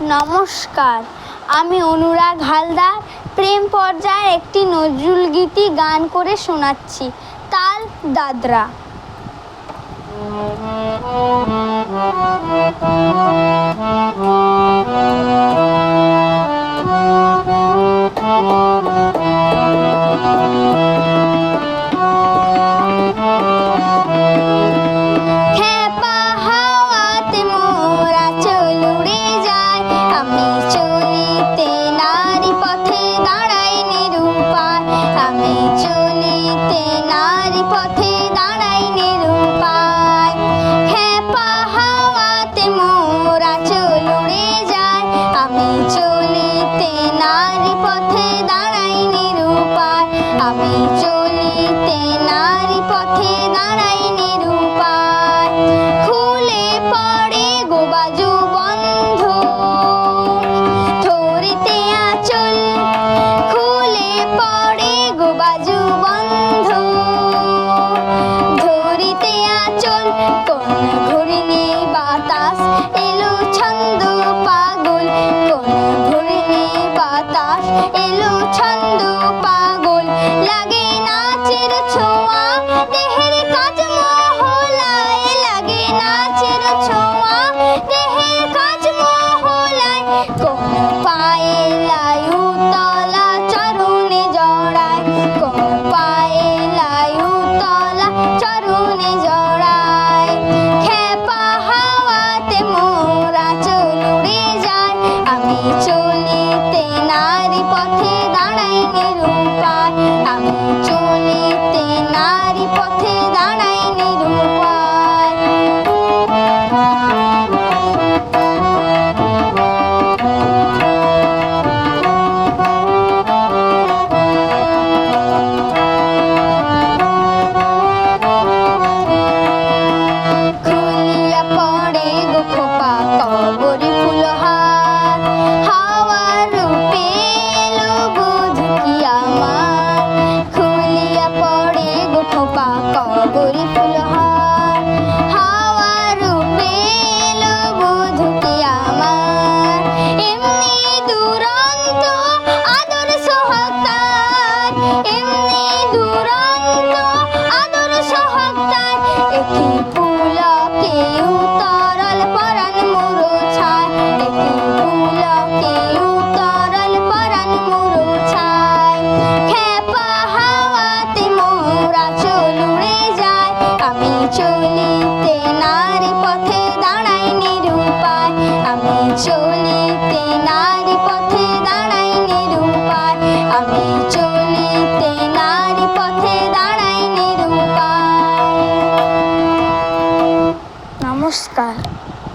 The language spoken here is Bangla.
নমস্কার, আমি অনুরাগ হালদার প্রেম পর্যায়ের একটি নজরুল গীতি গান করে শোনাচ্ছি। তাল দাদরা। আমি চলিতে নারী পথে দাঁড়াই নিরুপায়, খুলে পড়ে গো বাজু বন্ধ, ধরিতে আঁচল, খুলে পড়ে গো বাজু বন্ধ, ধরিতে আঁচল। কোন ঘূর্ণি বাতাস এলো ছন্দ পাগল, কোন ঘূর্ণি বাতাস এলো ছন্দ পাগল। লাগে নাচের ছোঁয়া দেহের কাজ মহলায়, লাগে নাচের ছোঁয়া দেহের কাজ মহলায়। কোন পায়ে লায়ু তলা চরণে জড়ায়, কোন পায়ে লায়ু তলা চরণে জড়ায়। খেপা হাওয়াতে মোরা চল উড়ে যায়, আমি চলিতে নারী পথে দাঁড়াই নিরুপায়, আমি চলিতে নারী পথে দাঁড়াই নিরুপায়। খুলিয়া পড়ে গো খোপা কবরী ফুলহার, হাওয়ার রূপে এলো বধূ কি আমার। খুলিয়া পড়ে গো খোপা কবরী ফুলহার, হাওয়ার রূপে এলো বধূ কি আমার। এমনি দুরন্ত আদর সোহাগ তার, এমনি দুরন্ত আদর সোহাগ তার। একটি পুলকে উতরল পরাণ মুরছায়, একটি পুলকে উতরল পরাণ মুরছায়। খেপা হাওয়াতে মোরা চল উড়ে যায়, আমি চলিতে নারী পথে দাঁড়াই নিরুপায়, আমি চলিতে নারী পথে দাঁড়াই নিরুপায়, আমি চলিতে নারী পথে দাঁড়াই নিরুপায়। নমস্কার।